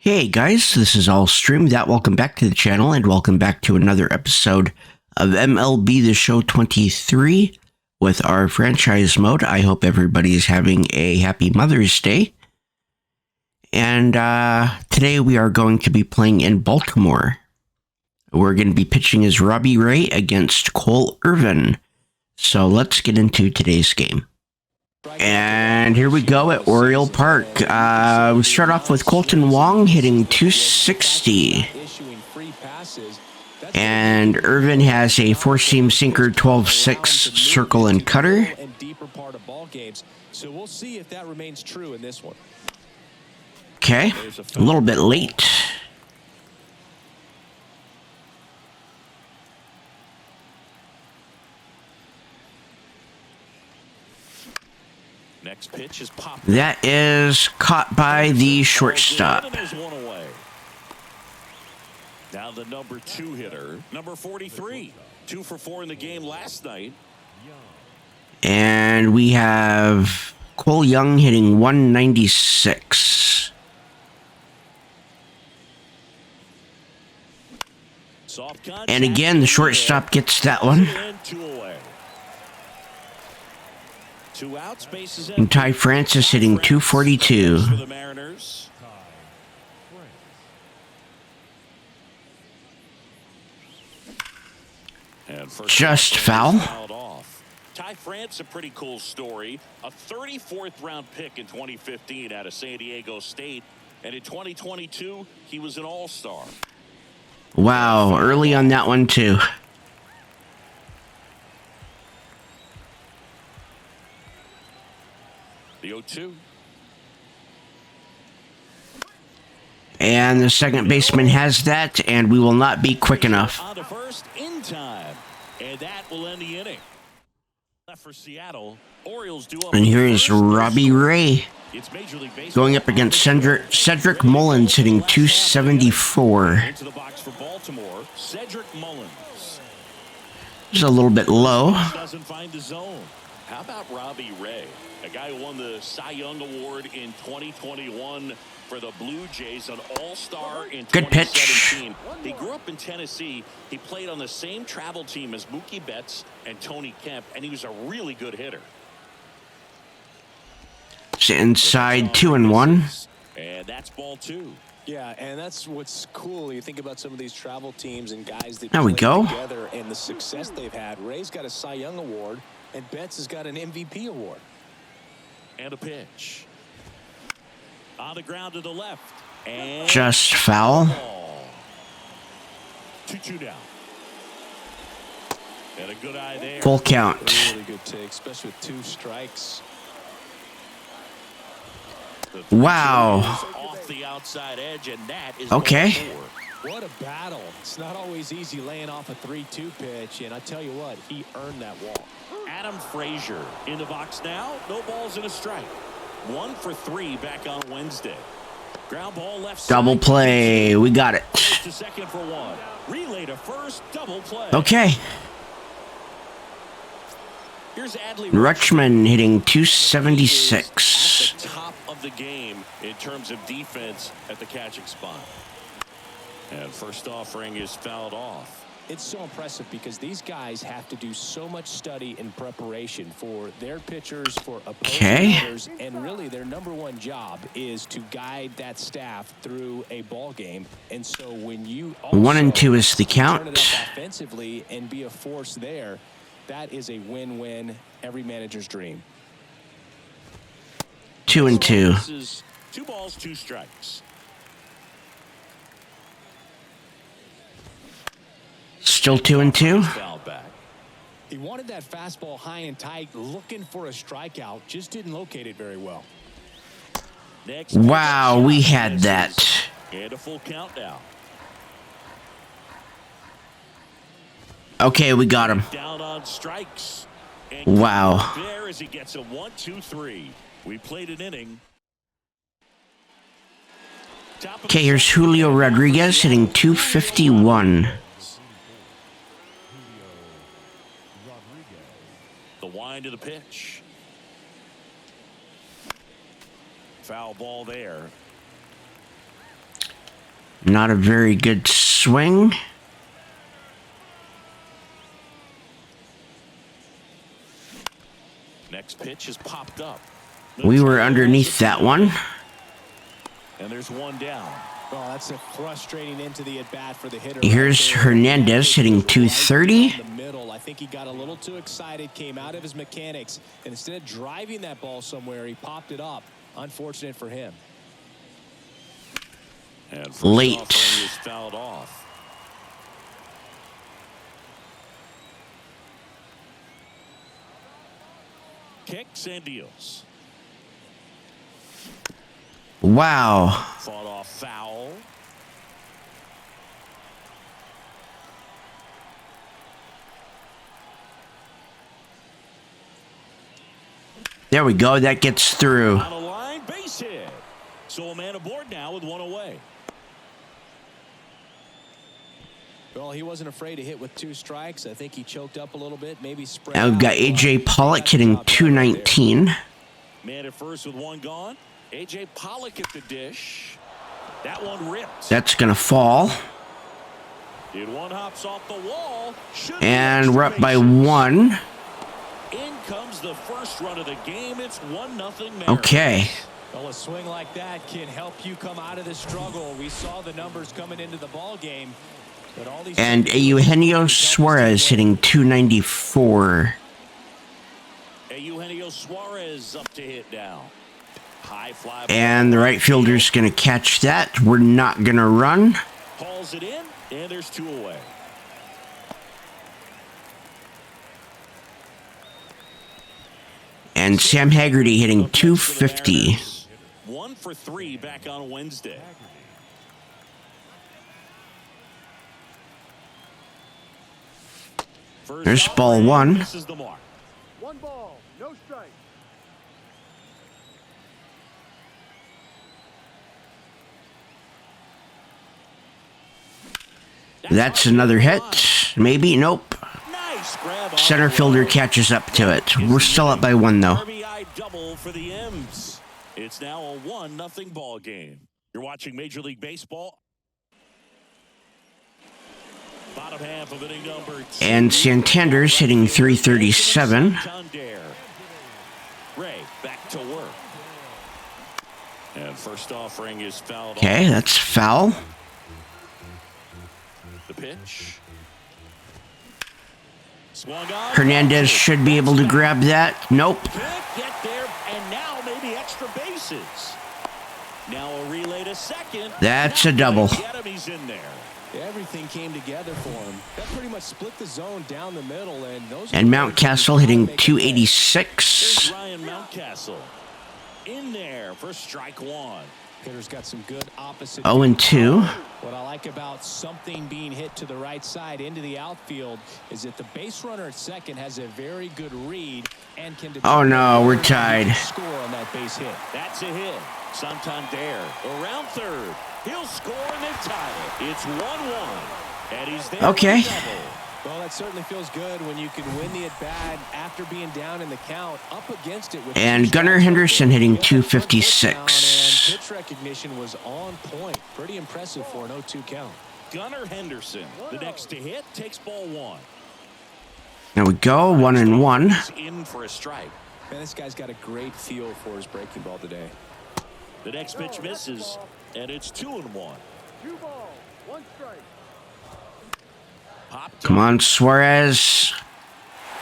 Hey guys, this is All Stream. Welcome back to the channel and welcome back to another episode of MLB The Show 23 with our franchise mode. I hope everybody is having a happy Mother's Day. And today we are going to be playing in Baltimore. We're going to be pitching as Robbie Ray against Cole Irvin. So let's get into today's game. And here we go at Oriole Park. We start off with Colton Wong hitting 260. And Irvin has a four-seam sinker, 12-6 circle and cutter. Okay, a little bit late. Next pitch is popped. That is caught by the shortstop. Now the number 2 hitter, number 43, 2 for 4 in the game last night. And we have Cole Young hitting 196. And again, the shortstop gets that one. And Ty Francis hitting 242. Just foul. Ty France, a pretty cool story. A 34th round pick in 2015 out of San Diego State. And in 2022, he was an all-star. Wow, early on that one too. The 0-2. And the second baseman has that, and we will not be quick enough. On to first in time, and that will end the inning. For Seattle, Orioles do up. And here is Robbie Ray going up against Cedric Mullins hitting 274. Into the box for Baltimore, Cedric Mullins. Just a little bit low. Doesn't find the zone. How about Robbie Ray, a guy who won the Cy Young Award in 2021 for the Blue Jays, an all-star in 2017. He grew up in Tennessee. He played on the same travel team as Mookie Betts and Tony Kemp, and he was a really good hitter. It's inside 2-1. And that's ball 2. Yeah, and that's what's cool. You think about some of these travel teams and guys that there we go. Together and the success they've had. Ray's got a Cy Young Award, and Betts has got an MVP award. And a pitch. On the ground to the left. And just foul. 2-2 down. And a good eye there. Full count. Really good take, especially with 2 strikes. Wow. Off the outside edge, and that is okay. What a battle. It's not always easy laying off a 3-2 pitch, and I tell you what, he earned that walk. Adam Frazier in the box now. No balls and a strike. 1 for 3 back on Wednesday. Ground ball left side. Double play. We got it. To second for 1. Relay to first. Double play. Okay. Here's Adley Rutschman hitting 276. at the top of the game in terms of defense at the catching spot. And first offering is fouled off. It's so impressive because these guys have to do so much study and preparation for their pitchers, for opposing hitters, and really their number one job is to guide that staff through a ball game. And so when you 1-2 is the count. Turn it up offensively and be a force there, that is a win-win, every manager's dream. 2-2. This is 2 balls, 2 strikes. Still 2-2. He wanted that fastball high and tight, looking for a strikeout, just didn't locate it very well. Wow, we had that. And a full count now. Okay, we got him. Down on strikes. Wow. There as he gets a 1-2-3. We played an inning. Okay, here's Julio Rodriguez hitting 251. The wind of the pitch. Foul ball there. Not a very good swing. Next pitch has popped up. We were underneath that one. And there's one down. Oh, that's a frustrating into the at bat for the hitter. Here's Hernandez hitting 230. Right in the middle. I think he got a little too excited, came out of his mechanics, and instead of driving that ball somewhere, he popped it up. Unfortunate for him. And late. Is fouled off. Kicks and deals. Wow. Fought off foul. There we go. That gets through. On a line, base hit. So a man aboard now with one away. Well, he wasn't afraid to hit with 2 strikes. I think he choked up a little bit, maybe spread. Now we've got A.J. Pollock hitting 219. Man at first with one gone. A.J. Pollock at the dish. That one ripped. That's going to fall. Did one hops off the wall. And we're up by 1. In comes the first run of the game. It's 1-0. Okay. Well, a swing like that can help you come out of the struggle. We saw the numbers coming into the ball game. But all these And Eugenio Suarez hitting 294. Eugenio Suarez up to hit now. High fly. And the right fielder's going to catch that. We're not going to run. Hauls it in, and there's 2 away. And Sam Haggerty hitting 250. 1 for 3 back on Wednesday. There's ball 1. This is the mark. 1 ball, no strike. That's another hit. Maybe. Nope. Nice grab on Center the fielder run. catches up to it. We're still up by 1 though. RBI double for the M's. It's now a 1-0 ball game. You're watching Major League Baseball. Bottom half of inning number 2. And Santander's hitting 337. Santander. Ray back to work. And first offering is fouled Okay, off. that's foul. The pitch. Swung on. Hernandez should be able to grab that. Nope. Can't get there, and now maybe extra bases. Now a relay to second. That's a double. Get him, he's in there. Everything came together for him. That pretty much split the zone down the middle, and those. And Mountcastle hitting 286. There's Ryan Mountcastle in there for strike 1. Hitter's got some good opposite. 0-2. What I like about something being hit to the right side into the outfield is that the base runner at second has a very good read and can. Oh no, we're tied. Score on that base hit. That's a hit. Santander around third. He'll score and they tie it. It's 1-1. And he's there. Okay. for the double. Well, that certainly feels good when you can win the at-bat after being down in the count, up against it. With And Gunnar Henderson hitting 256. And pitch recognition was on point. Pretty impressive for an 0-2 count. Gunnar Henderson, the next to hit, takes ball 1. There we go, 1-1. He's in for a strike. Man, this guy's got a great feel for his breaking ball today. The next pitch misses, and it's 2-1. 2 ball, 1 strike. Popped Come on, Suarez.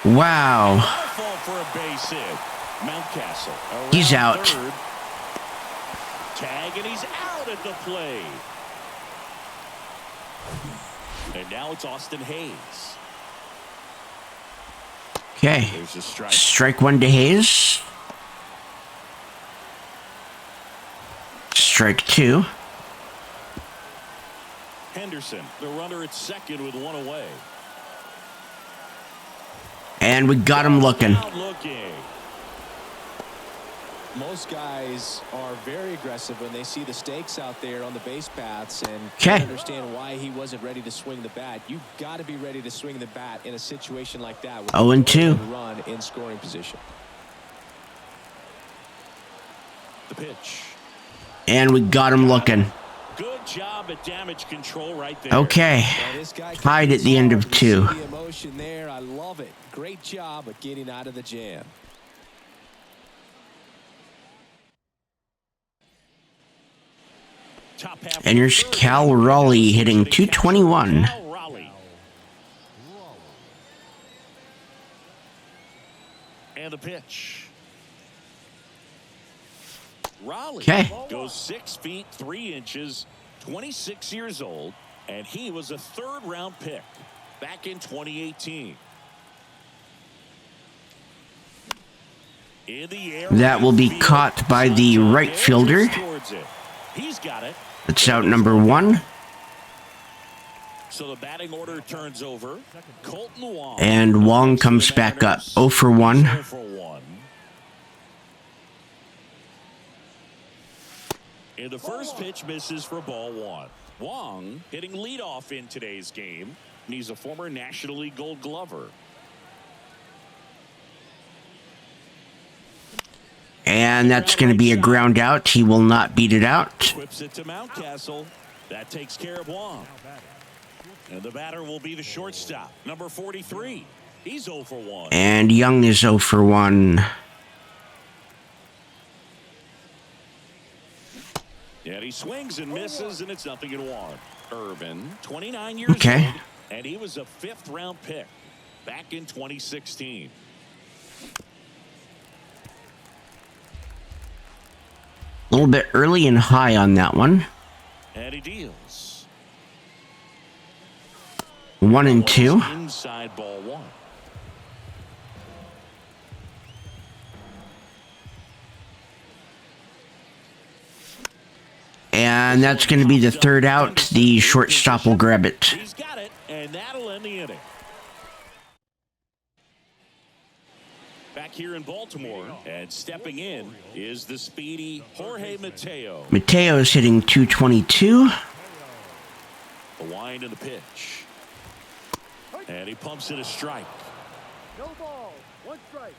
Wow. Fall for a base hit. Mountcastle. around He's out. third. Tag, and he's out at the plate. And now it's Austin Hayes. Okay. There's a strike. Strike 1 to Hayes. Strike 2. Henderson, the runner at second with 1 away. And we got him looking. Out looking. Most guys are very aggressive when they see the stakes out there on the base paths, and Okay. understand why he wasn't ready to swing the bat. You've got to be ready to swing the bat in a situation like that. With 0-2. a run in scoring position. The pitch. And we got him looking. Good job at damage control right there. Okay. Tied at the end of 2. The emotion there, I love it. Great job at getting out of the jam. And here's Cal Raleigh hitting .221. And the pitch. Raleigh goes 6 feet 3 inches, 26 years old, and he was a 3rd-round pick back in 2018. In the air, that will be caught by the right fielder. He's got it. That's out number 1. So the batting order turns over. Colton Wong. And Wong comes back up 0 for 1. 0 for 1. And the first pitch misses for ball 1. Wong hitting leadoff in today's game. And he's a former National League Gold Glover. And that's going to be a ground out. He will not beat it out. Whips it to Mountcastle. That takes care of Wong. And the batter will be the shortstop, number 43. He's 0 for 1. And Young is 0 for 1. And he swings and misses, and it's 0-1. Irvin, 29 years old, and he was a 5th-round pick back in 2016. A little bit early and high on that one. And he deals. 1 and 2. Inside ball 1. And that's going to be the 3rd out. The shortstop will grab it. He's got it, and that'll end the inning. Back here in Baltimore, and stepping in is the speedy Jorge Mateo. Mateo is hitting .222. The wind and the pitch. And he pumps in a strike. No ball, 1 strike.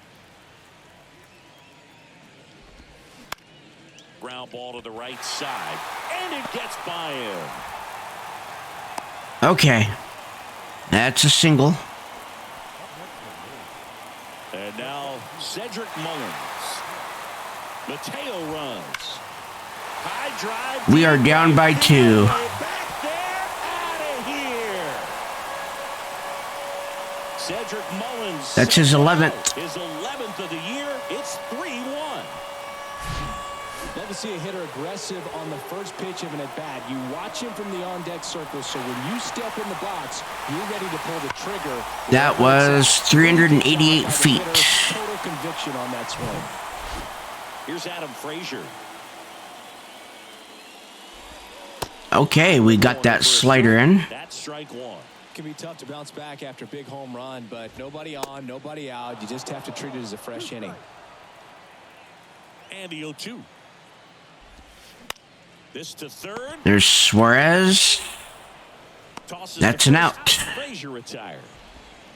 Ground ball to the right side, and it gets by him. Okay. That's a single. And now Cedric Mullins. Mateo runs. High drive. We are down by 2. Back there, out of here. Cedric Mullins. That's his 11th. His 11th of the year. It's 3-1. Love to see a hitter aggressive on the first pitch of an at-bat. You watch him from the on-deck circle, so when you step in the box, you're ready to pull the trigger. That was 388 feet. Total conviction on that swing. Here's Adam Frazier. Okay, we got that slider in. That's strike 1. It can be tough to bounce back after a big home run, but nobody on, nobody out. You just have to treat it as a fresh inning. And the 0-2. This to 3rd. There's Suarez. That's an out. Frazier retired.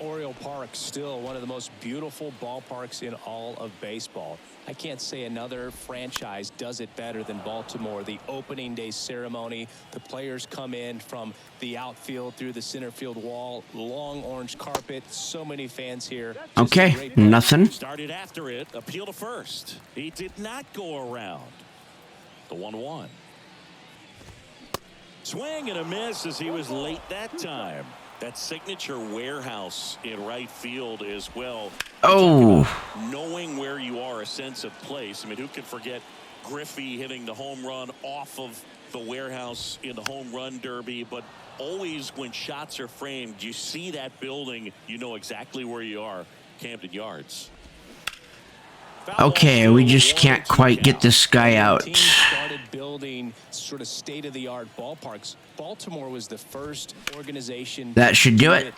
Oriole Park, still one of the most beautiful ballparks in all of baseball. I can't say another franchise does it better than Baltimore. The opening day ceremony, the players come in from the outfield through the center field wall, long orange carpet, so many fans here. Okay, nothing. Started after it, appeal to first. He did not go around. The 1-1. Swing and a miss as he was late that time. That signature warehouse in right field as well. Oh. Knowing where you are, a sense of place. I mean, who can forget Griffey hitting the home run off of the warehouse in the home run derby? But always when shots are framed, you see that building, you know exactly where you are. Camden Yards. Okay, we just can't quite get this guy out. Started building sort of state-of-the-art ballparks. Baltimore was the first organization that should do it.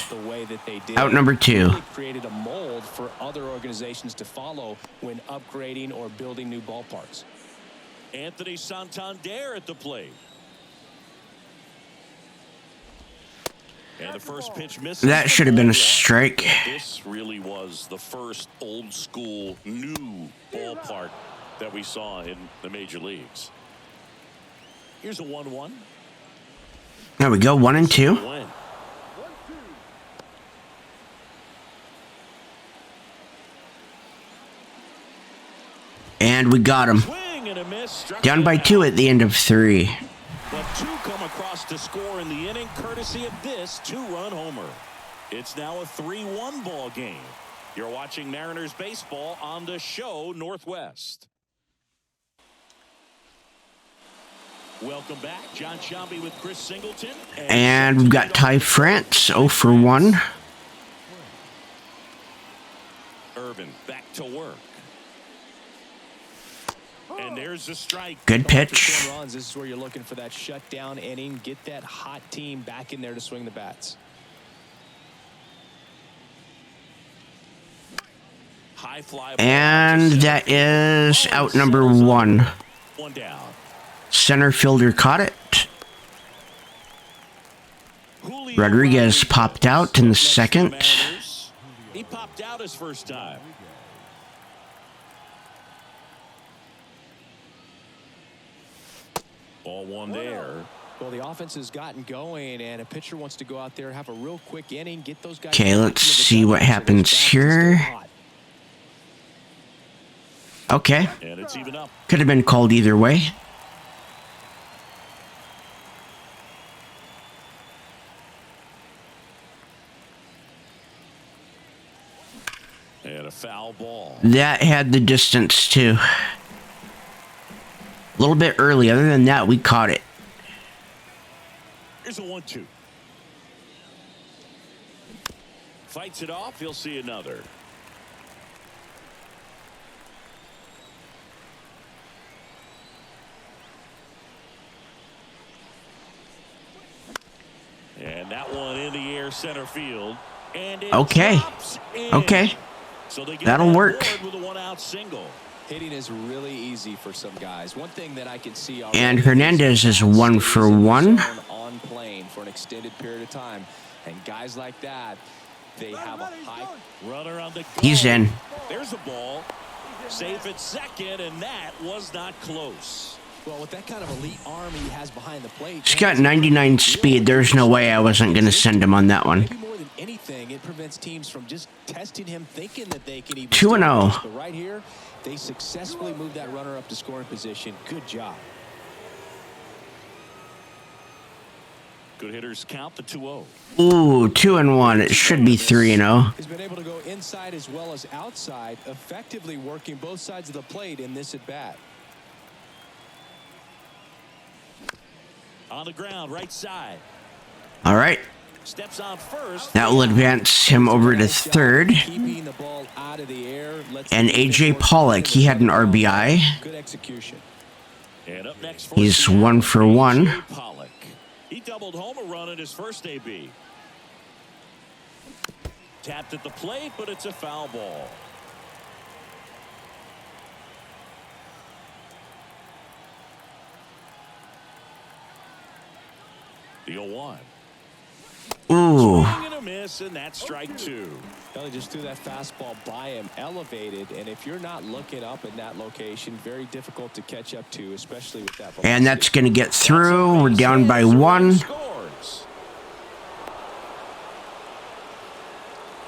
The way that they did. Out number 2. Really created a mold for other organizations to follow when upgrading or building new ballparks. Anthony Santander at the plate. And the first pitch misses. That should have been a strike. This really was the first old school new ballpark that we saw in the major leagues. Here's a 1-1. There we go, 1 and 2. Win. And we got him. Swing and a miss. Struck Down him by out. 2 at the end of 3. But 2 come across to score in the inning, courtesy of this 2-run homer. It's now a 3-1 ball game. You're watching Mariners baseball on the show Northwest. Welcome back. John Shambi with Chris Singleton. And we've got Ty France, 0 for 1. Irvin back to work. And there's a strike. Good pitch. 4 runs. This is where you're looking for that shutdown inning. Get that hot team back in there to swing the bats. High fly. And that is out number 1. 1 down. Center fielder caught it. Julio Rodriguez popped out in the next to second. Mariners. He popped out his first time. Ball 1 there. Well, the offense has gotten going, and a pitcher wants to go out there, have a real quick inning, get those guys. Okay, let's see what happens here. Okay. And it's even up. Could have been called either way. And a foul ball. That had the distance too. A little bit early. Other than that, we caught it. Here's a 1-2. Fights it off. He'll see another. And that one in the air center field. And it Okay. drops in. Okay. So they get That'll that work. board with a 1-out single. Hitting is really easy for some guys. One thing that I can see already And Hernandez is 1 for 1. on plane for an extended period of time, and guys like that, they have a high. Runner on the go. He's in. There's a ball. Safe at second, and that was not close. Well, with that kind of elite arm he has behind the plate, He's got 99 speed. There's no way I wasn't going to send him on that one. maybe more than anything, it prevents teams from just testing him, thinking that they can even 2-0. But right here, they successfully moved that runner up to scoring position. Good job. Good hitters count the 2-0. Ooh, 2-1. It should be 3-0. He's been able to go inside as well as outside, effectively working both sides of the plate in this at bat. On the ground, right side. All right. Steps on first. That will advance him over to third. Keeping the ball out of the air. And A.J. Pollock, he had an RBI. Good execution. And up next for He's Seattle, 1 for 1. A.J. Pollock. He doubled home a run in his first AB. Tapped at the plate, but it's a foul ball. The 0-1. Ooh. Swing and a miss, and that's strike 2. They just threw that fastball by him, elevated, and if you're not looking up in that location, very difficult to catch up to, especially with that. And that's going to get through. We're down by 1. Scores.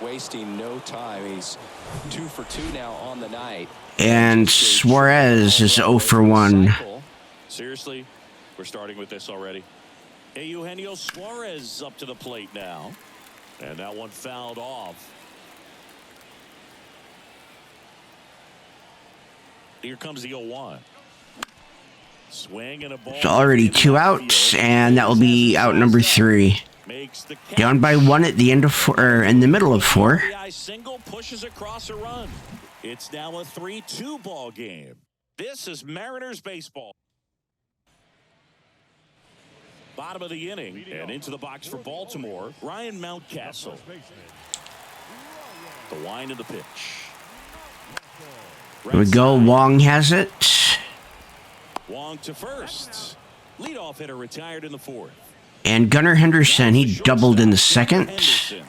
Wasting no time. He's 2 for 2 now on the night. And Suarez is 0 for 1. Seriously, we're starting with this already. Eugenio Suarez up to the plate now. And that one fouled off. Here comes the 0-1. Swing and a ball. It's already 2 outs, and that will be out number 3. Makes the catch. Down by 1 at the end of 4, or in the middle of 4. RBI single pushes across a run. It's now a 3-2 ball game. This is Mariners baseball. Bottom of the inning, and into the box for Baltimore, Ryan Mountcastle. The wind of the pitch. Here we go. Wong has it. Wong to first. Leadoff hitter retired in the 4th. And Gunnar Henderson, he doubled in the 2nd. Henderson.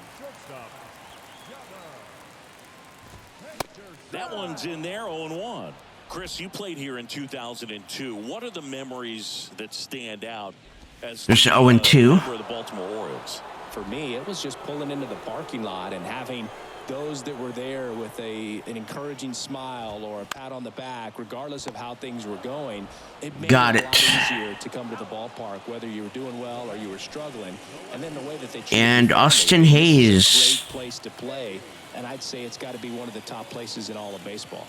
That one's in there, 0-1. Chris, you played here in 2002. What are the memories that stand out as There's 0-2 for the Baltimore Orioles? For me, it was just pulling into the parking lot and having those that were there with an encouraging smile or a pat on the back, regardless of how things were going. It made it a lot easier to come to the ballpark, whether you were doing well or you were struggling. And then the way that they and Austin Hayes. Great place to play, and I'd say it's got to be one of the top places in all of baseball.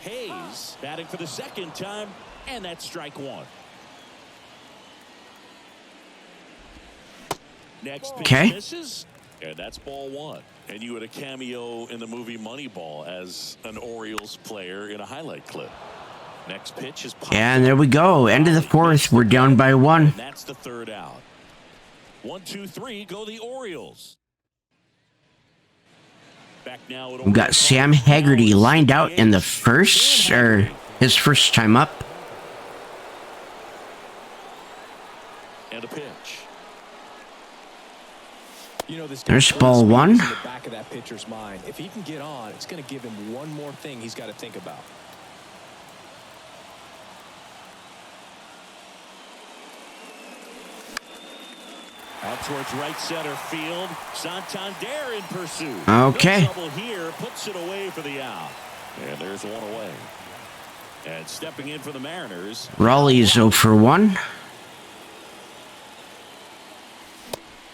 Hayes batting for the second time, and that's strike one. Next pitch misses, and that's ball one. And you had a cameo in the movie Moneyball as an Orioles player in a highlight clip. Next pitch is and there we go. End of the fourth. We're down by 1. And that's the third out. 1, 2, 3, go the Orioles. Back now We've got Sam Haggerty lined out in the first, or his first time up. And a pitch. You know, this There's ball 1. In the back of that pitcher's mind. If he can get on, it's going to give him one more thing he's got to think about. Out towards right center field. Santander in pursuit. Okay. No trouble here, puts it away for the out. And there's one away. And stepping in for the Mariners. Raleigh's 0 for 1.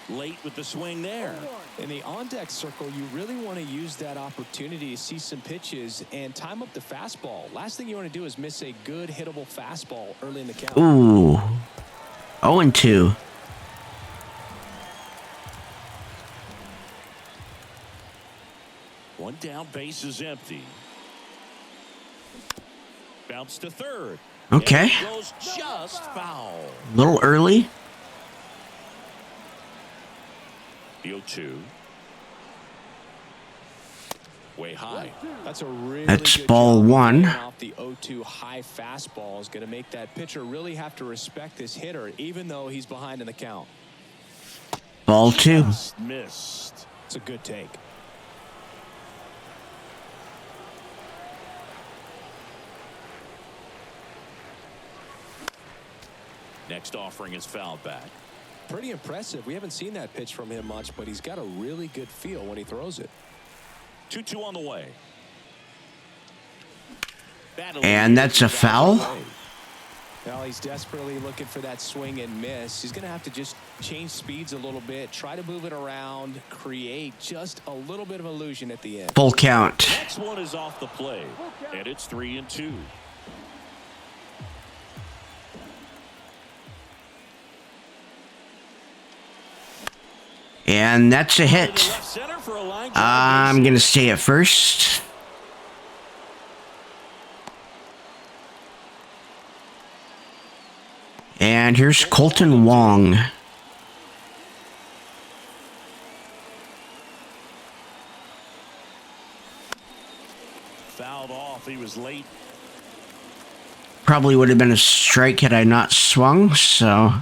Late with the swing there. In the on-deck circle, you really want to use that opportunity to see some pitches and time up the fastball. Last thing you want to do is miss a good hittable fastball early in the count. Ooh. 0-2. One down, base is empty. Bounce to third. Okay. And it goes just foul. A little early. The 0-2. Way high. That's a really That's good ball job 1. off the 0-2 high fastball is going to make that pitcher really have to respect this hitter, even though he's behind in the count. Ball 2. Just missed. It's a good take. Next offering is fouled back. Pretty impressive. We haven't seen that pitch from him much, but he's got a really good feel when he throws it. 2-2 on the way. And that's a foul. Well, he's desperately looking for that swing and miss. He's going to have to just change speeds a little bit, try to move it around, create just a little bit of illusion at the end. Full count. Next one is off the plate, and it's 3-2. And that's a hit. I'm going to stay at first. And here's Colton Wong. Fouled off. He was late. Probably would have been a strike had I not swung, so...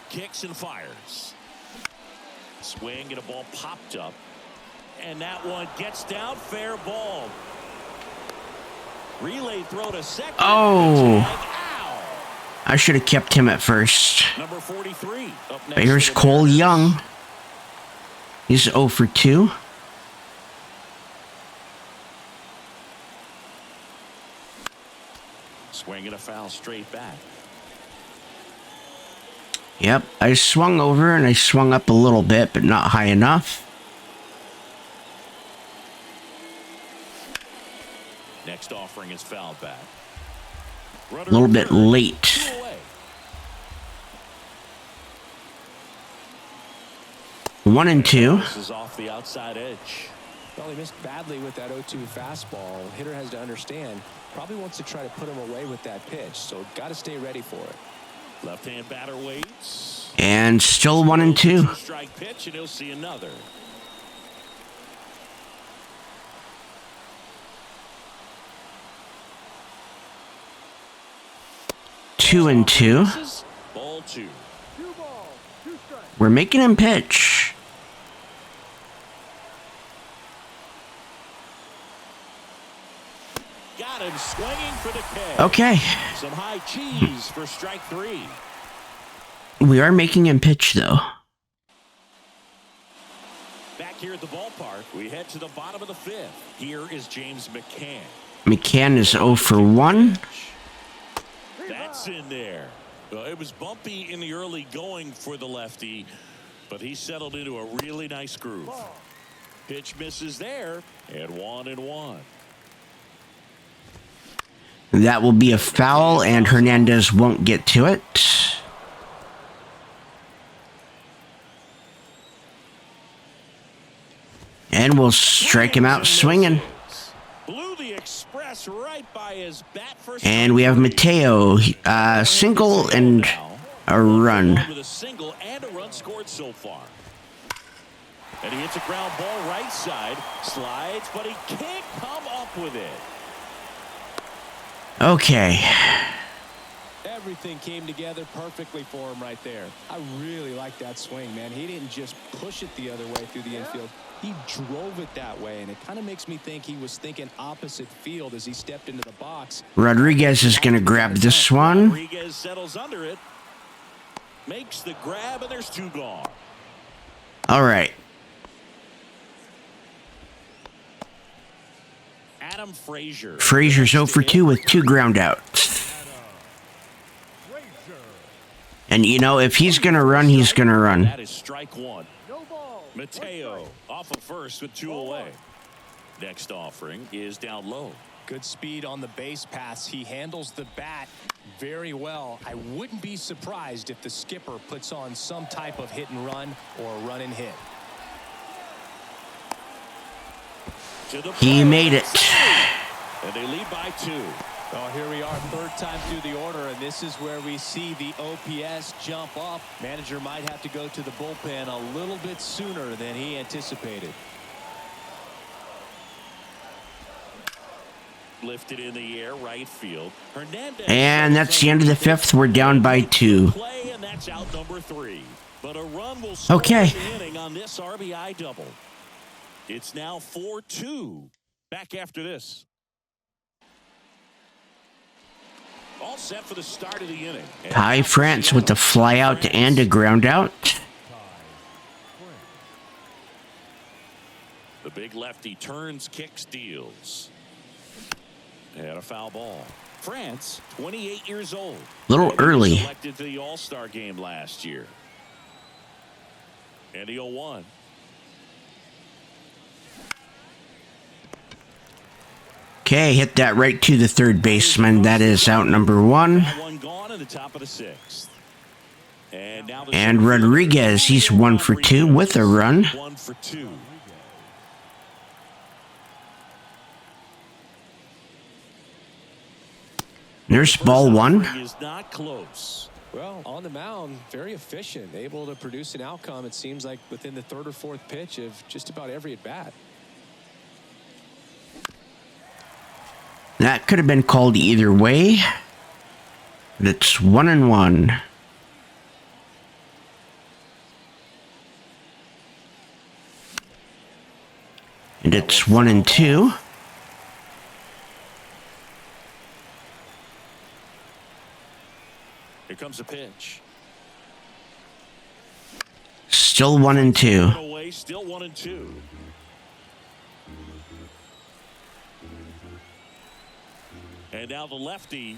Kicks and fires. Swing and a ball popped up. And that one gets down. Fair ball. Relay throw to second. Oh. Ow. I should have kept him at first. Number 43. Up next But here's for the Cole Mariners. Young. He's 0 for 2. Swing and a foul straight back. Yep, I swung over and I swung up a little bit, but not high enough. Next offering is fouled back. A little bit late. 1-2. This is off the outside edge. Well, he missed badly with that 0-2 fastball. The hitter has to understand, probably wants to try to put him away with that pitch, so got to stay ready for it. Left-hand batter waits. And still 1-2. Strike pitch, and he'll see another. Two and two. Ball 2. 2 balls, 2 strikes. We're making him pitch. And swinging for the K. Okay. Some high cheese for strike 3. We are making him pitch, though. Back here at the ballpark, we head to the bottom of the 5th. Here is James McCann. McCann is 0 for 1. That's in there. It was bumpy in the early going for the lefty, but he settled into a really nice groove. Pitch misses there, and 1-1. That will be a foul, and Hernandez won't get to it. And we'll strike him out swinging. Blew the express right by his bat for And we have Mateo, single and a run. With a single and a run scored so far. And he hits a ground ball right side, slides, but he can't come up with it. Okay. Everything came together perfectly for him right there. I really like that swing, man. He didn't just push it the other way through the infield. He drove it that way, and it kind of makes me think he was thinking opposite field as he stepped into the box. Rodriguez is going to grab this one. Rodriguez settles under it, makes the grab, and there's 2 gone. All right. Adam Frazier. Frazier's 0 for 2 with 2 ground outs. And, you know, if he's going to run, he's going to run. That is strike 1. No ball. Mateo off of first with 2 away. Next offering is down low. Good speed on the base pass. He handles the bat very well. I wouldn't be surprised if the skipper puts on some type of hit and run or run and hit. He made it. And they lead by 2. Well, here we are, 3rd time through the order, and this is where we see the OPS jump up. Manager might have to go to the bullpen a little bit sooner than he anticipated. Lifted in the air, right field. Hernandez. And that's the end of the 5th. We're down by 2. Play, and that's out number 3. But a run will score Okay. the inning on this RBI double. It's now 4-2. Back after this. All set for the start of the inning. Ty France with the fly out and a ground out. The big lefty turns, kicks, deals. And a foul ball. France, 28 years old. Little early. Selected to the All-Star game last year. And the 0-1. Okay, hit that right to the 3rd baseman. That is out number 1. One gone in the top of the 6th. And now And Rodriguez, he's 1 for 2 with a run. 1 for 2. There's ball 1. Is not close. Well, on the mound, very efficient, able to produce an outcome, it seems like, within the 3rd or 4th pitch of just about every at-bat. That could have been called either way. But it's 1-1. And it's 1-2. Here comes a pitch. Still 1-2. Away, still 1-2. And now the lefty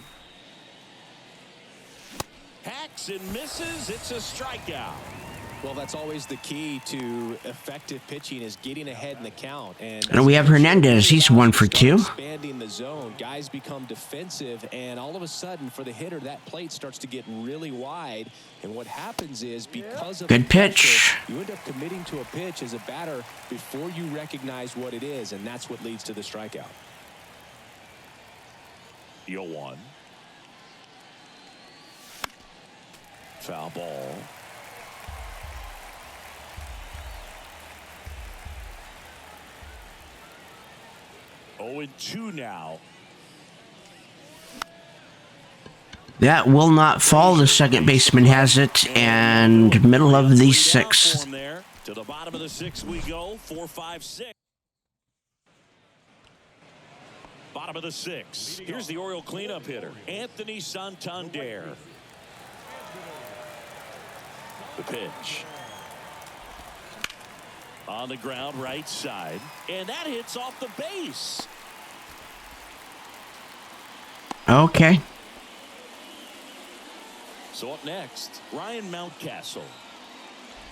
hacks and misses. It's a strikeout. Well, that's always the key to effective pitching, is getting ahead in the count. And we have Hernandez. He's 1 for 2. Expanding the zone, guys become defensive, and all of a sudden, for the hitter, that plate starts to get really wide. And what happens is, because of Good the pressure, pitch. you end up committing to a pitch as a batter before you recognize what it is, and that's what leads to the strikeout. 0-1. Foul ball. Oh, and 2 now. That will not fall. The second baseman has it, and middle of the 6th. There. To the bottom of the 6th we go. 4, 5, 6. Bottom of the 6th. Here's the Oriole cleanup hitter, Anthony Santander. The pitch. On the ground, right side. And that hits off the base. Okay. So up next, Ryan Mountcastle.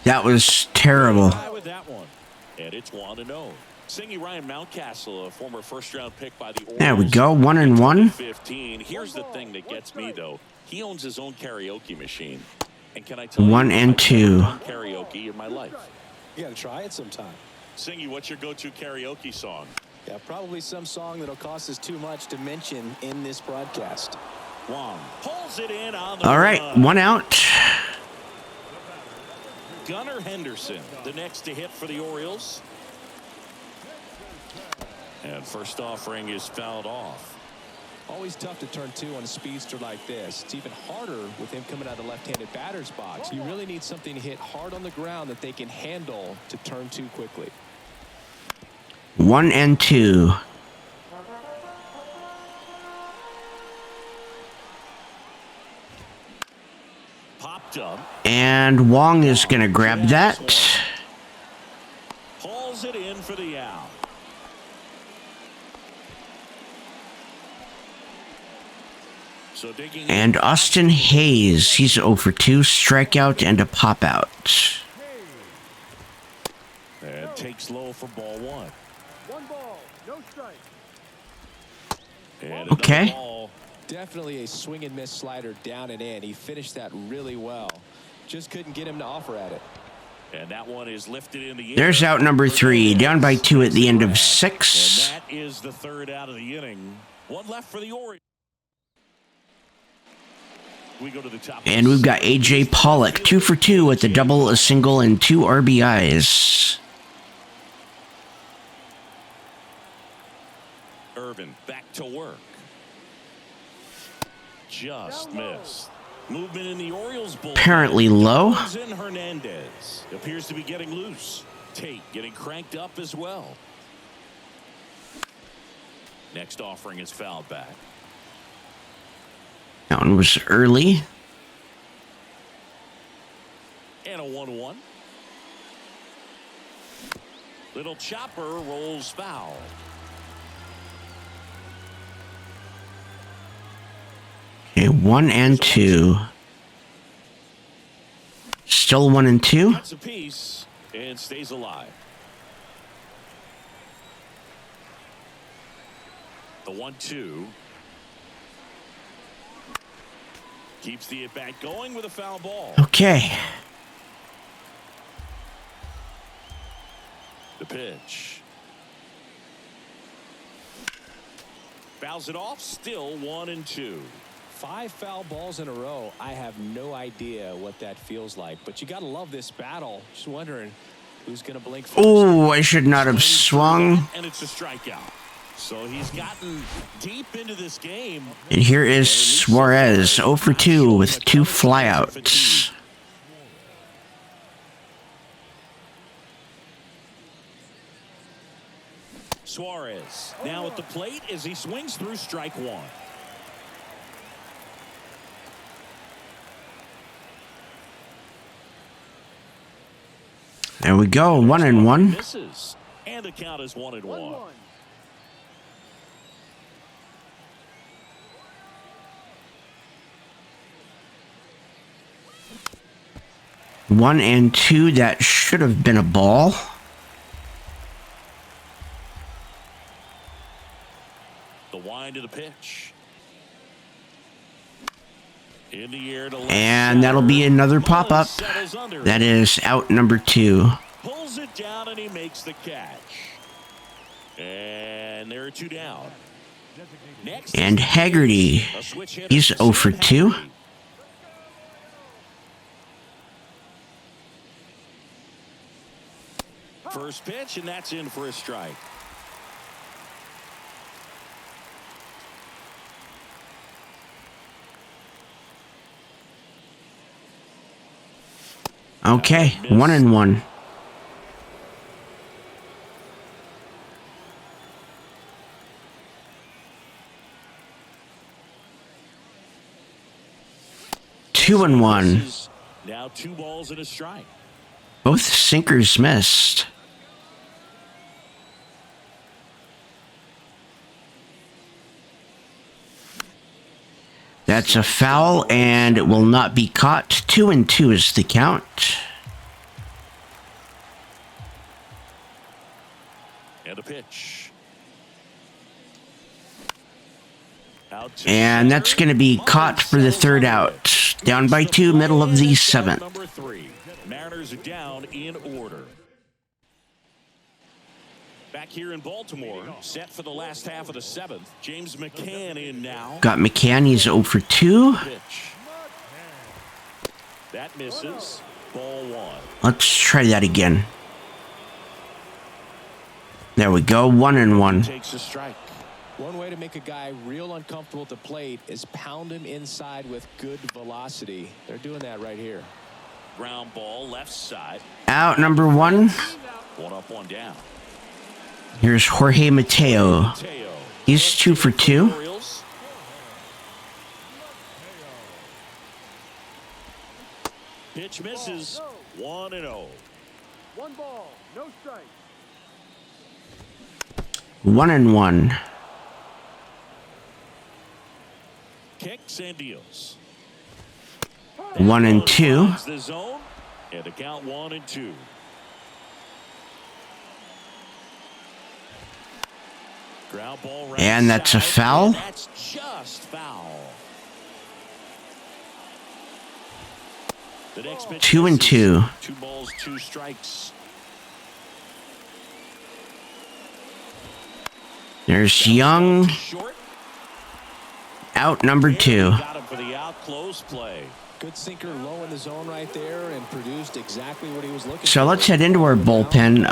That was terrible. With that one. And it's 1-0. Singing Ryan Mountcastle, a former first-round pick by the Orioles. There we go, 1-1. 15. Here's the thing that gets me, though. He owns his own karaoke machine. And can I tell you, 1 and 2. I've done karaoke in my life. You got to try it sometime. Singy, what's your go-to karaoke song? Yeah, probably some song that'll cost us too much to mention in this broadcast. Wong pulls it in on the All right, run. 1 out. Gunnar Henderson, the next to hit for the Orioles. And first offering is fouled off. Always tough to turn 2 on a speedster like this. It's even harder with him coming out of the left-handed batter's box. You really need something to hit hard on the ground that they can handle to turn 2 quickly. 1 and 2. Popped up. And Wong is going to grab that. Pulls it in for the out. So digging And Austin Hayes, he's 0 for 2, strikeout and a pop out. and takes low for ball 1. 1 ball, no strike. And another Okay. ball. Definitely a swing and miss slider down and in. He finished that really well. Just couldn't get him to offer at it. And that one is lifted in the air. There's out number 3, down by 2 at the end of 6. And that is the 3rd out of the inning. One left for the Orioles. We go to the top. And we've got A.J. Pollock, 2 for 2 with a double, a single, and 2 RBIs. Irvin back to work. Just missed. Movement in the Orioles bullpen. Apparently low. In Hernandez appears to be getting loose. Tate getting cranked up as well. Next offering is fouled back. That one was early. And a 1-1. Little chopper rolls foul. Okay, 1 and 2. Still 1 and 2. Cuts a piece and stays alive. The 1-2. Keeps the at-bat going with a foul ball. Okay. The pitch. Fouls it off. Still 1 and 2. 5 foul balls in a row. I have no idea what that feels like, but you got to love this battle. Just wondering who's going to blink first. Oh, I should not have swung. And it's a strikeout. So he's gotten deep into this game. And here is Suarez, 0 for 2 with 2 flyouts. Suarez now at the plate as he swings through strike 1. There we go, 1 and 1. Misses. And the count is 1 and 1. 1-1. 1 and 2, that should have been a ball. The wind of the pitch. In the air to left And that'll be another pop-up. settles under. That is out number 2. Pulls it down and he makes the catch. And there are 2 down. Next And is Haggerty, a switch hitter, he's 0 for Sam 2. Haggerty. First pitch, and that's in for a strike. Okay, 1 and 1. 2-1. Now 2 balls and a strike. Both sinkers missed. That's a foul, and it will not be caught. 2-2 is the count. And a pitch. Out to And that's going to be caught for the third out. Down by 2, middle of the 7th. Number 3. Mariners are down in order. Back here in Baltimore, set for the last half of the 7th. James McCann in now. Got McCann, he's 0 for 2. Pitch. That misses. Ball 1. Let's try that again. There we go, 1-1. Takes a strike. One way to make a guy real uncomfortable at the plate is pound him inside with good velocity. They're doing that right here. Ground ball left side. Out number 1. 1 up, 1 down. Here's Jorge Mateo. Mateo. He's 2 for 2. Orioles. Pitch misses. 1-0. 1 ball, no strike. 1-1. Kicks and deals. 1-2. Finds the zone, and the count 1-2. Ground ball right And that's a side, foul. and that's just foul. The next pitch 2-2. misses. 2 balls, 2 strikes. There's Young. Short. Out number 2. Got him for the out close play. Good sinker low in the zone right there and produced exactly what he was looking for. So let's head into our bullpen.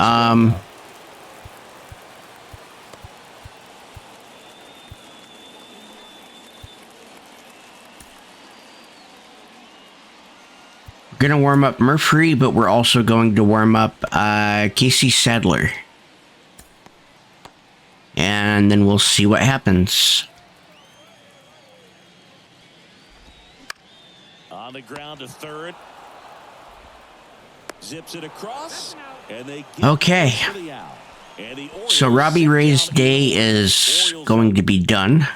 We're going to warm up Murphy, but we're also going to warm up Casey Sadler. And then we'll see what happens. On the ground to third. Zips it across. And they get Okay. for the out. And the Orioles So Robbie sit Ray's down day here. is Orioles going to be done.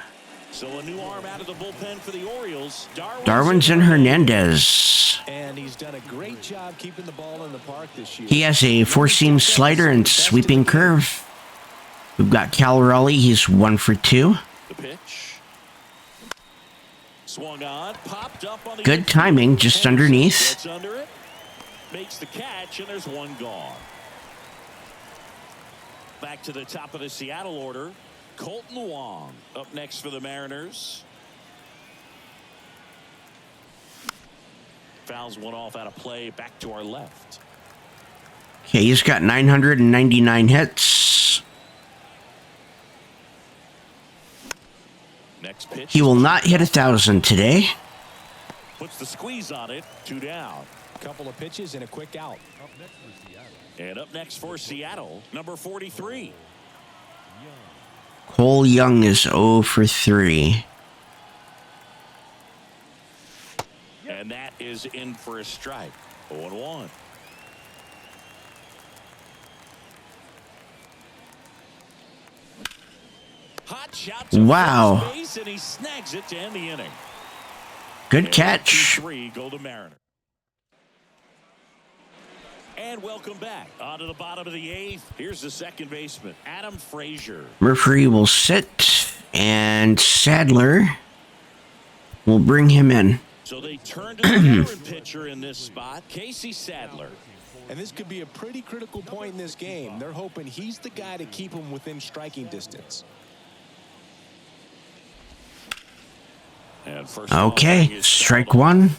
So a new arm out of the bullpen for the Orioles. Darwinson Hernandez. And he's done a great job keeping the ball in the park this year. He has a 4-seam slider and sweeping curve. We've got Cal Raleigh. He's 1 for 2. The pitch. Swung on, popped up on the Good timing, just underneath. Gets under it, makes the catch, and there's 1 gone. Back to the top of the Seattle order. Colton Wong up next for the Mariners. Fouls one off out of play. Back to our left. Okay, he's got 999 hits. Next pitch. He will not hit 1,000 today. Puts the squeeze on it. 2 down. Couple of pitches and a quick out. And up next for Seattle, number 43. Cole Young is 0 for 3. And that is in for a strike. 0-1. to Wow. first base, and he snags it to end the inning. Good catch. 2-3 go to Mariners. And welcome back. On to the bottom of the 8th. Here's the second baseman, Adam Frazier. Murphy will sit, and Sadler will bring him in. So they turn to the veteran pitcher in this spot, Casey Sadler. And this could be a pretty critical point in this game. They're hoping he's the guy to keep him within striking distance. And first Okay, strike 1.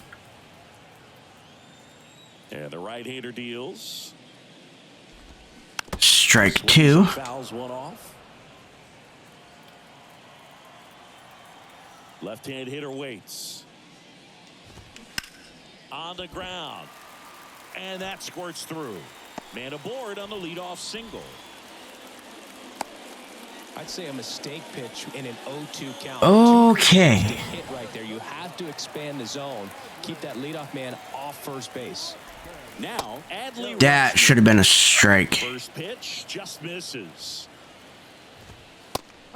And the right-hander deals. Strike 2. Fouls one off. Left-hand hitter waits. On the ground. And that squirts through. Man aboard on the leadoff single. I'd say a mistake pitch in an 0-2 count. Okay. To hit right there. You have to expand the zone. Keep that leadoff man off first base. Now, Adley That Rutschman. should have been a strike. First pitch just misses.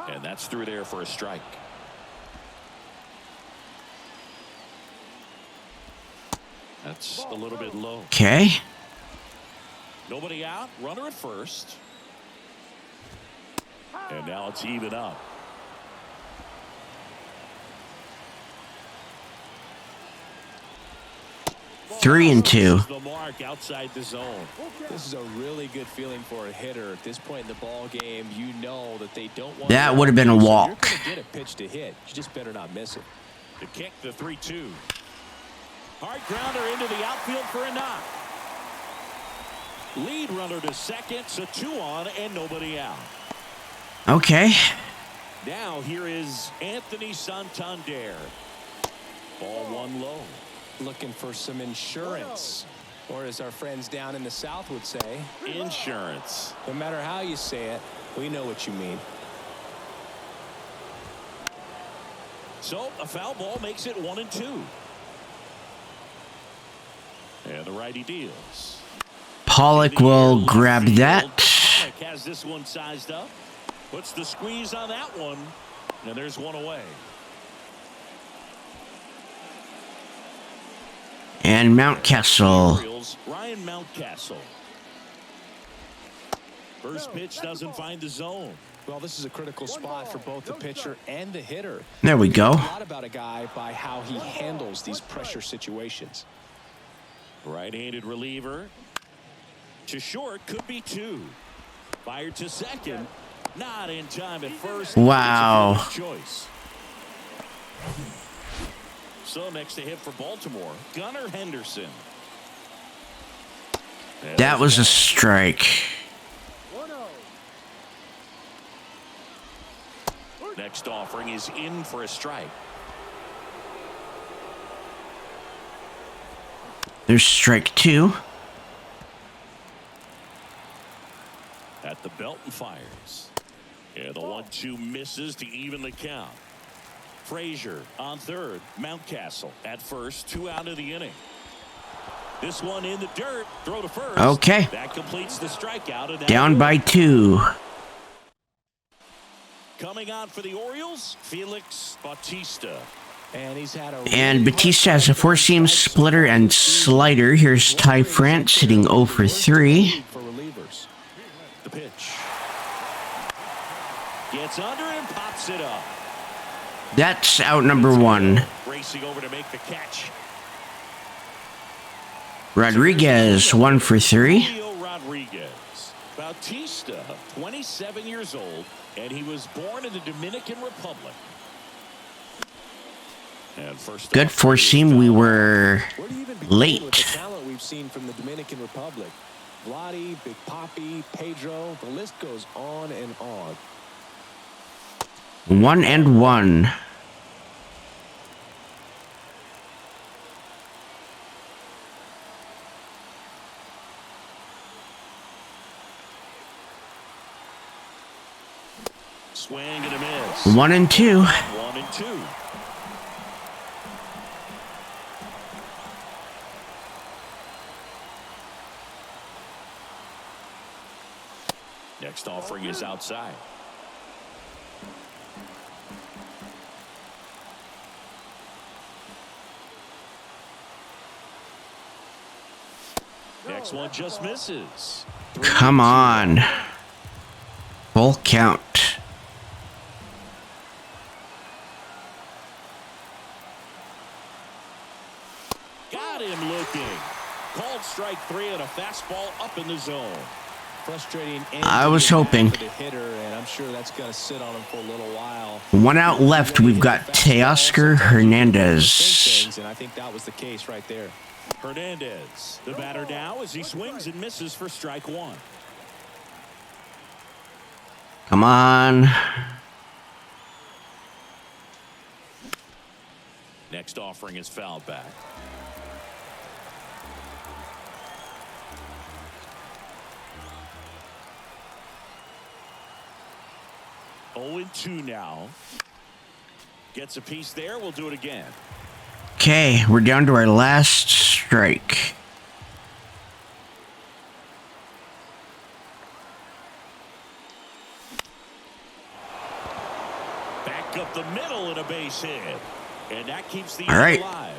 And that's through there for a strike. That's a little bit low. Okay. Nobody out. Runner at first. And now it's even up. Three and two. The mark outside the zone. This is a really good feeling for a hitter at this point in the ball game. You know that they don't want That would have been a walk. You're going to get a pitch to hit. You just better not miss it. The kick, the 3-2. Hard grounder into the outfield for a knock. Lead runner to second, so 2 on and nobody out. Okay. Now here is Anthony Santander. Ball 1 low. Looking for some insurance, or as our friends down in the South would say, insurance. No matter how you say it, we know what you mean. So a foul ball makes it 1-2. And the righty deals. Pollock will grab that. Pollock has this one sized up. Puts the squeeze on that one. And there's one away. And Mountcastle. Orioles, Ryan Mountcastle. First pitch doesn't find the zone. Well, this is a critical spot for both the pitcher and the hitter. There we go. A lot about a guy by how he handles these pressure situations. Right-handed reliever. To short, could be 2. Fired to second. Not in time at first. Wow. It's a choice. So next to hit for Baltimore, Gunnar Henderson. That was a strike. 1-0. Next offering is in for a strike. There's strike 2. At the belt and fires. And the 1-2 misses to even the count. Frazier on third. Mountcastle at first. 2 out of the inning. This one in the dirt. Throw to first. Okay. That completes the strikeout. And Down by 2. coming on for the Orioles, Felix Bautista. And Batista has a 4-seam splitter and slider. Here's Ty France hitting 0 for 3. The pitch. Gets under and pops it up. That's out number 1. Racing over to make the catch. Rodriguez 1 for 3. Julio Rodriguez. Bautista, 27 years old, and he was born in the Dominican Republic. And first Good 4-seam. We were late. The talent we've seen from the Dominican Republic. Vladi, Big Papi, Pedro, the list goes on and on. 1-1. swing and a miss. 1-2. 1-2. Next offering is outside. Next one just misses. Come on. Full count. Got him looking. Called strike 3 and a fastball up in the zone. Frustrating. I was hoping. For the hitter, and I'm sure that's going to sit on him for a little while. 1 out left. We've got Teoscar Hernandez. And I think that was the case right there. Hernandez, the batter now as he swings and misses for strike 1. Come on. Next offering is fouled back. 0-2 now. Gets a piece there. We'll do it again. Okay, we're down to our last strike. Back up the middle and a base hit. And that keeps the all right. alive.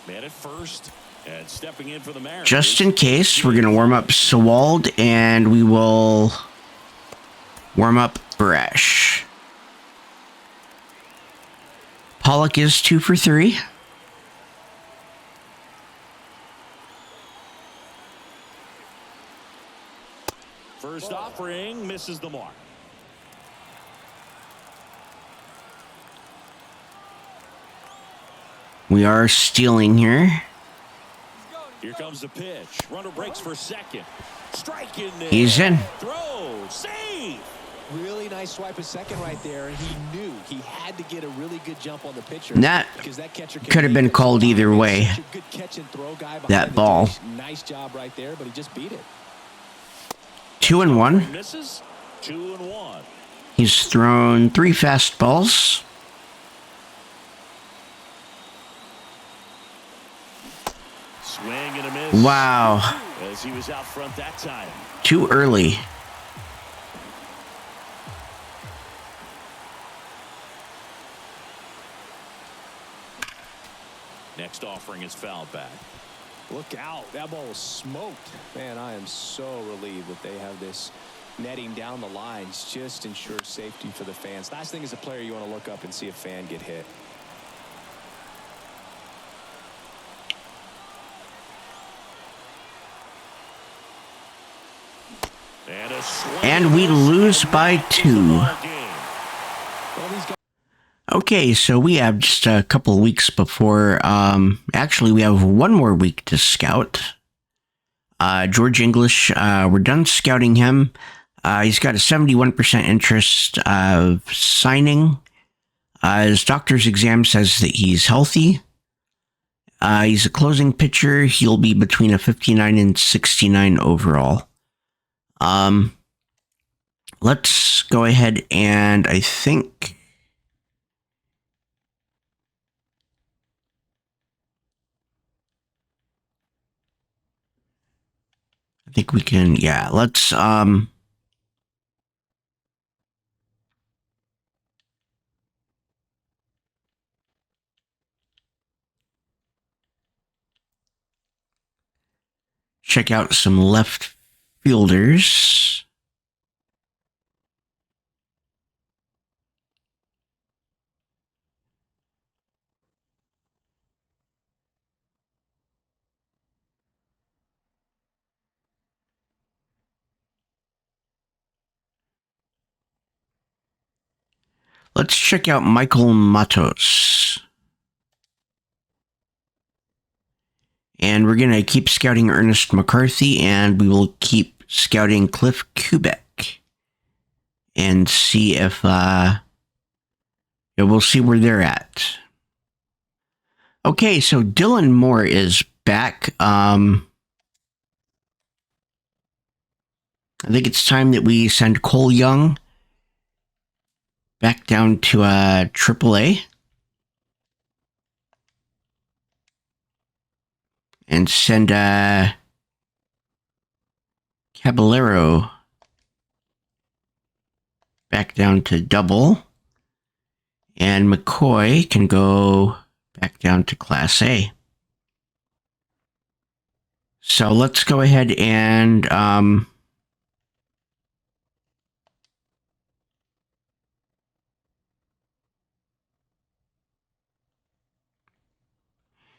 Man at first. And stepping in for the Mariners. Just in case, we're going to warm up Sewald, and we will warm up Brash. Pollock is 2 for 3. First offering misses the mark. We are stealing here. Here comes the pitch. Runner breaks for second. Strike in there. He's in. Throw. Save. Really nice swipe at second right there. He knew he had to get a really good jump on the pitcher. That could have been called either way. Good catch and throw guy that ball. Nice job right there, but he just beat it. 2-1. Misses. 2-1. He's thrown 3 fastballs. Swing and a miss. Wow. As he was out front that time. Too early. Next offering is fouled back. Look out. That ball was smoked. Man, I am so relieved that they have this netting down the lines. Just ensures safety for the fans. Last thing as a player, you want to look up and see a fan get hit. And we lose by 2. Okay, so we have just a couple of weeks before, actually we have 1 more week to scout. George English, we're done scouting him. He's got a 71% interest of signing. His doctor's exam says that he's healthy. He's a closing pitcher. He'll be between a 59 and 69 overall. Let's go ahead and I think we can, yeah, let's, check out some left fielders. Let's check out Michael Matos. And we're going to keep scouting Ernest McCarthy, and we will keep scouting Cliff Kubek. And see if, yeah, we'll see where they're at. Okay, so Dylan Moore is back. I think it's time that we send Cole Young back down to AAA. And send Caballero back down to double. And McCoy can go back down to Class A. So let's go ahead and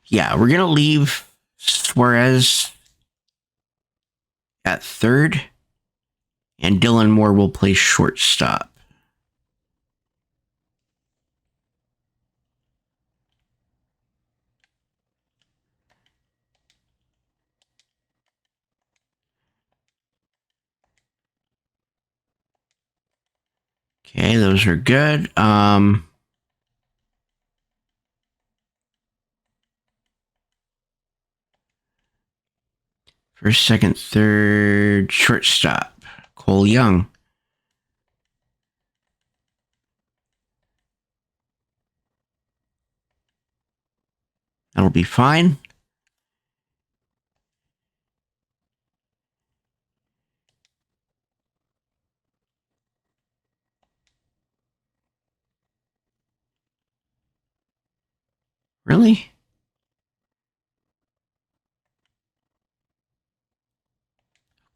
yeah, we're going to leave Suarez at third, and Dylan Moore will play shortstop. Okay, those are good. First, second, third, shortstop, Cole Young. That'll be fine. Really?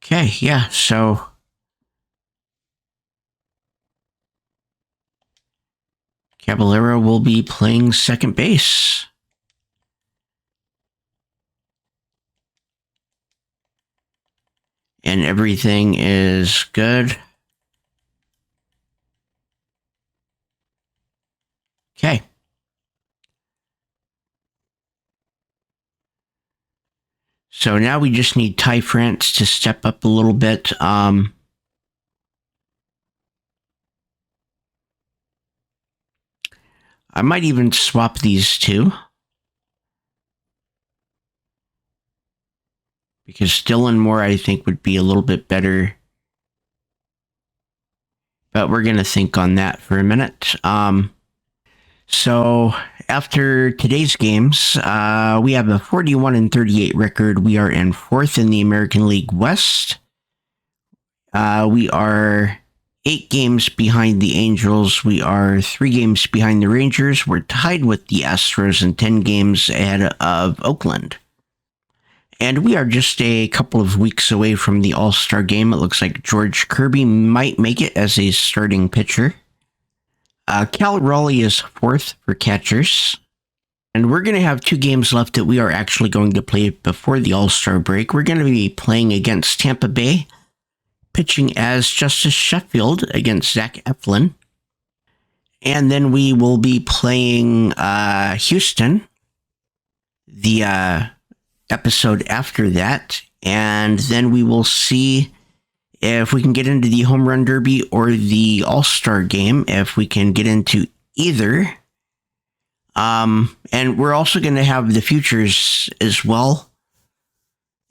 Okay, yeah, so Caballero will be playing second base. And everything is good. Okay. So now we just need Ty France to step up a little bit. I might even swap these two, because Dylan Moore, I think, would be a little bit better. But we're going to think on that for a minute. So after today's games, we have a 41-38 record. We are in fourth in the American League West. We are 8 games behind the Angels. We are 3 games behind the Rangers. We're tied with the Astros and 10 games ahead of Oakland. And we are just a couple of weeks away from the All-Star game. It looks like George Kirby might make it as a starting pitcher. Cal Raleigh is 4th for catchers. And we're going to have 2 games left that we are actually going to play before the All-Star break. We're going to be playing against Tampa Bay, pitching as Justice Sheffield against Zach Eflin. And then we will be playing Houston, the episode after that. And then we will see if we can get into the Home Run Derby or the All-Star game, if we can get into either. And we're also going to have the futures as well.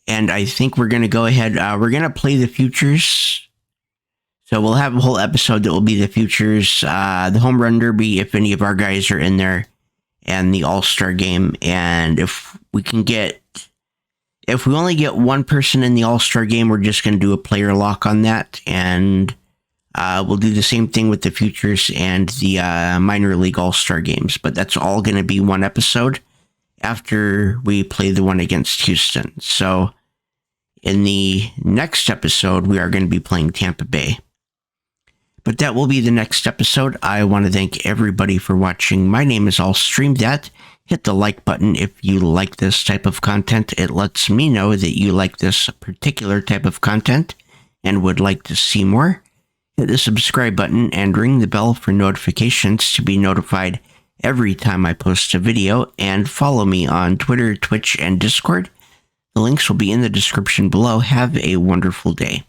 And I think we're going to go ahead. We're going to play the futures. So we'll have a whole episode that will be the futures, the Home Run Derby, if any of our guys are in there, and the All-Star game. And if we only get one person in the All-Star game, we're just going to do a player lock on that. And we'll do the same thing with the futures and the minor league All-Star games. But that's all going to be one episode after we play the one against Houston. So in the next episode, we are going to be playing Tampa Bay. But that will be the next episode. I want to thank everybody for watching. My name is All Stream That. Hit the like button if you like this type of content. It lets me know that you like this particular type of content and would like to see more. Hit the subscribe button and ring the bell for notifications to be notified every time I post a video. And follow me on Twitter, Twitch, and Discord. The links will be in the description below. Have a wonderful day.